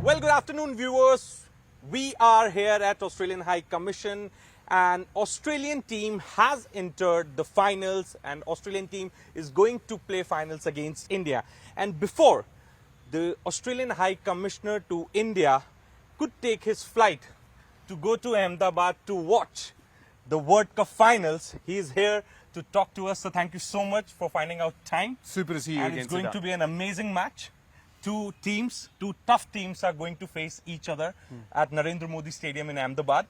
Well, good afternoon, viewers. We are here at Australian High Commission, and Australian team has entered the finals, and Australian team is going to play finals against India. And before the Australian High Commissioner to India could take his flight to go to Ahmedabad to watch the World Cup finals, he is here to talk to us. So thank you so much for finding out time. Super to see you and again. It's going to be an amazing match. Two tough teams are going to face each other at Narendra Modi Stadium in Ahmedabad.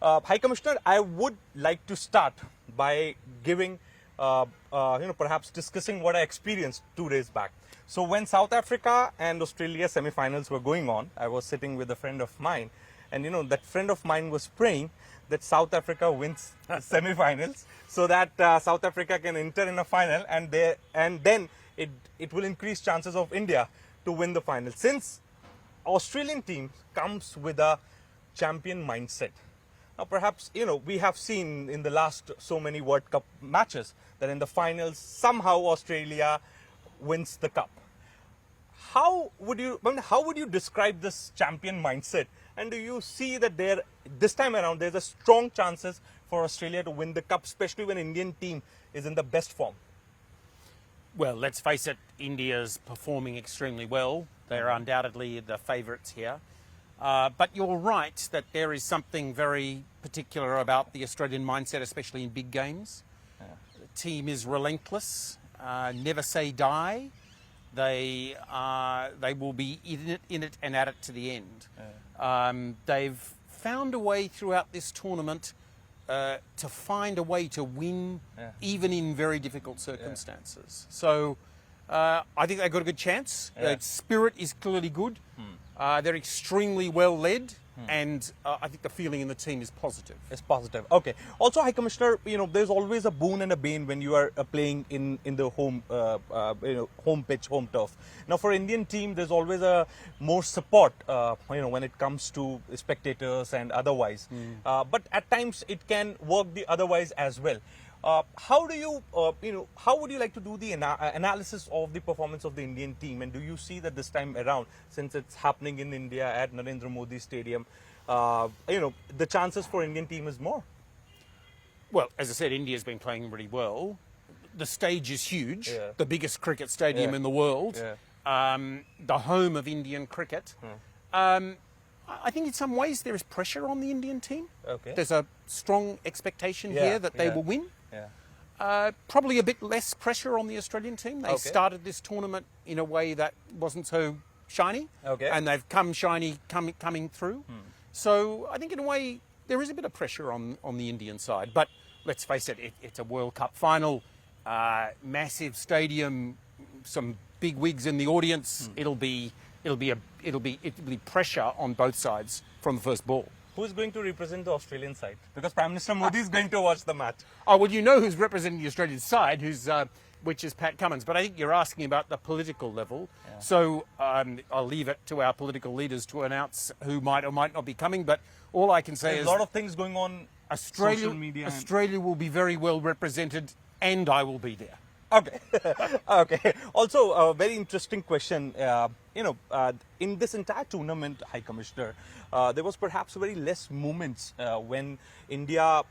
High Commissioner, I would like to start by giving, perhaps discussing what I experienced 2 days back. So when South Africa and Australia semi-finals were going on, I was sitting with a friend of mine, and that friend of mine was praying that South Africa wins the semi-finals so that South Africa can enter in a final, and then it will increase chances of India to win the final. Since Australian team comes with a champion mindset. Now perhaps, we have seen in the last so many World Cup matches that in the finals, somehow Australia wins the cup. How would you describe this champion mindset? And do you see that this time around, there's a strong chances for Australia to win the cup, especially when Indian team is in the best form? Well, let's face it, India's performing extremely well. They're undoubtedly the favourites here. But you're right that there is something very particular about the Australian mindset, especially in big games. Yeah. The team is relentless, never say die. They will be in it and at it to the end. Yeah. They've found a way throughout this tournament to find a way to win, even in very difficult circumstances. Yeah. So I think they've got a good chance. Yeah. Their spirit is clearly good. They're extremely well led, and I think the feeling in the team is positive. It's positive. Okay. Also, High Commissioner, there's always a boon and a bane when you are playing in the home, home pitch, home turf. Now, for Indian team, there's always a more support, when it comes to spectators and otherwise. But at times, it can work the otherwise as well. How would you like to do the analysis of the performance of the Indian team? And do you see that this time around, since it's happening in India at Narendra Modi Stadium, the chances for Indian team is more? Well, as I said, India's been playing really well. The stage is huge, the biggest cricket stadium in the world, the home of Indian cricket. I think in some ways there is pressure on the Indian team. Okay. There's a strong expectation here that they will win. Yeah. Probably a bit less pressure on the Australian team. They started this tournament in a way that wasn't so shiny, and they've come shiny coming through. So I think in a way there is a bit of pressure on the Indian side. But let's face it, it's a World Cup final, massive stadium, some big wigs in the audience. It'll be pressure on both sides from the first ball. Who is going to represent the Australian side? Because Prime Minister Modi is going to watch the match. Oh, well, who's representing the Australian side, which is Pat Cummins. But I think you're asking about the political level. Yeah. So I'll leave it to our political leaders to announce who might or might not be coming. But all I can say is... There's a lot of things going on social media. Australia will be very well represented, and I will be there. Okay. Okay. Also, a very interesting question. In this entire tournament, High Commissioner, there was perhaps very less moments when India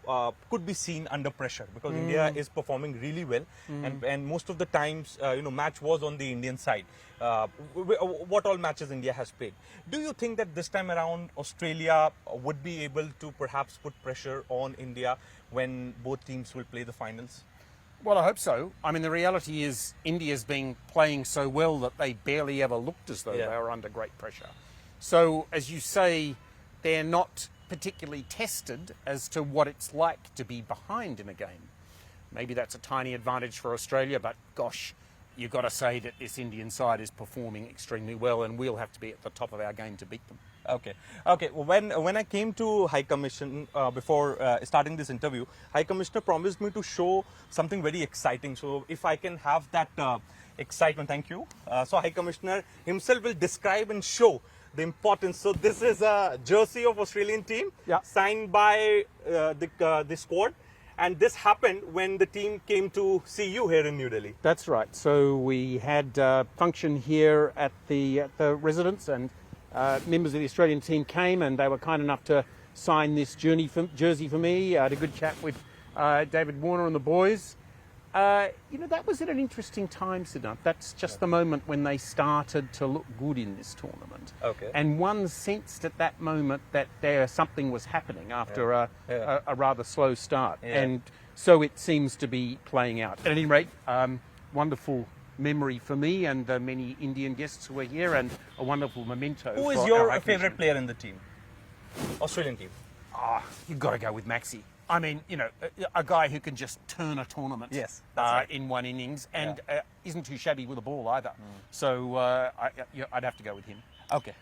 could be seen under pressure, because India is performing really well, and most of the times, match was on the Indian side. What all matches India has played. Do you think that this time around Australia would be able to perhaps put pressure on India when both teams will play the finals? Well, I hope so. I mean, the reality is India's been playing so well that they barely ever looked as though they were under great pressure. So, as you say, they're not particularly tested as to what it's like to be behind in a game. Maybe that's a tiny advantage for Australia, but gosh, you've got to say that this Indian side is performing extremely well, and we'll have to be at the top of our game to beat them. Okay. When I came to High Commission before starting this interview, High Commissioner promised me to show something very exciting. So if I can have that excitement, thank you. So High Commissioner himself will describe and show the importance. So this is a jersey of Australian team signed by the squad. And this happened when the team came to see you here in New Delhi. That's right. So we had a function here at the residence, and members of the Australian team came and they were kind enough to sign this jersey for me. I had a good chat with David Warner and the boys. That was at an interesting time, Siddharth. That's just the moment when they started to look good in this tournament. Okay. And one sensed at that moment that something was happening after a rather slow start. Yeah. And so it seems to be playing out. At any rate, wonderful memory for me and the many Indian guests who were here, and a wonderful memento. Who is for your our favourite player in the team? Australian team. You've got to go with Maxi. I mean, a guy who can just turn a tournament Yes, that's right. in one innings and isn't too shabby with a ball either. So I'd have to go with him. Okay.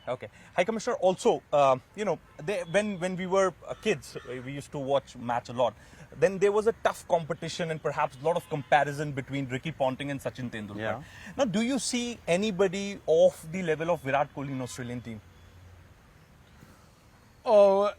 High Commissioner, also, when we were kids, we used to watch match a lot. Then there was a tough competition and perhaps a lot of comparison between Ricky Ponting and Sachin Tendulkar. Yeah. Now, do you see anybody of the level of Virat Kohli in Australian team? Oh,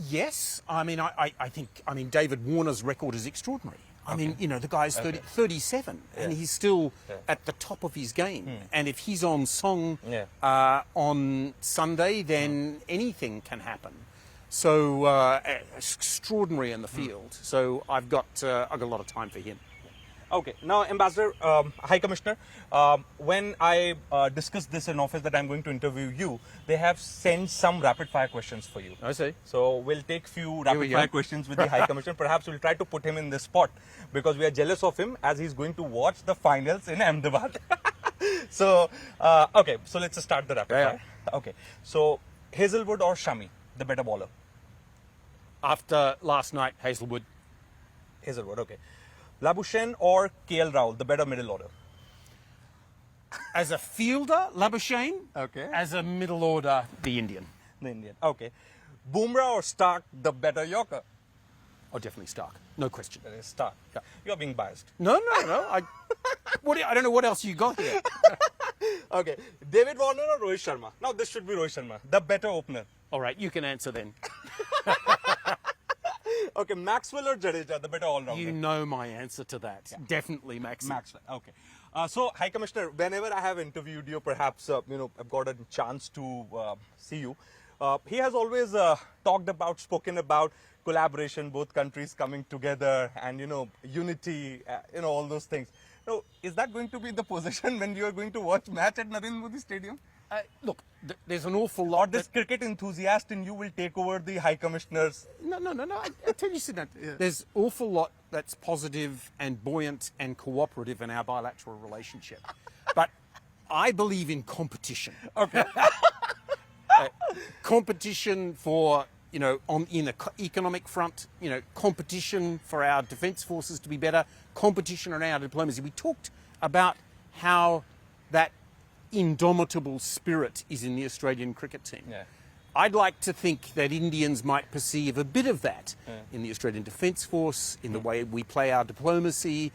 yes. I mean, I think David Warner's record is extraordinary. I mean, the guy's 37 and he's still at the top of his game. And if he's on song on Sunday, then anything can happen. So extraordinary in the field. So I've got a lot of time for him. Okay. Now, Ambassador, High Commissioner, when I discussed this in office that I'm going to interview you, they have sent some rapid-fire questions for you. I see. So we'll take few rapid-fire questions with the High Commissioner. Perhaps we'll try to put him in this spot because we are jealous of him as he's going to watch the finals in Ahmedabad. So, okay. So let's start the rapid-fire. Okay. So, Hazelwood or Shami, the better bowler? After last night, Hazelwood. Hazelwood, okay. Labuschagne or KL Rahul, the better middle order? As a fielder, Labuschagne. Okay. As a middle order, the Indian. The Indian, okay. Bumrah or Stark, the better Yorker? Oh, definitely Stark. No question. That is Stark. Yeah. You're being biased. No. I don't know what else you got here. Okay. David Warner or Rohit Sharma? Now this should be Rohit Sharma, the better opener. All right, you can answer then. Okay, Maxwell or Jadeja, the better all-rounder? You know my answer to that. Yeah. Definitely Maxwell. Maxwell, okay. So, High Commissioner, whenever I have interviewed you, perhaps, I've got a chance to see you. He has always spoken about collaboration, both countries coming together and, unity, all those things. Now, is that going to be the position when you are going to watch match at Narendra Modi Stadium? Look, there's an awful lot. Or this cricket enthusiast in you will take over the High Commissioner's... No. I tell you, Siddharth, there's an awful lot that's positive and buoyant and cooperative in our bilateral relationship. But I believe in competition. Okay. Competition for, in the economic front, competition for our defence forces to be better, competition around our diplomacy. We talked about how that indomitable spirit is in the Australian cricket team. Yeah. I'd like to think that Indians might perceive a bit of that in the Australian Defence Force, in the way we play our diplomacy,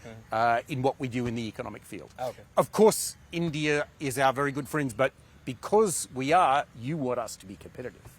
in what we do in the economic field. Okay. Of course, India is our very good friends, but because we are, you want us to be competitive.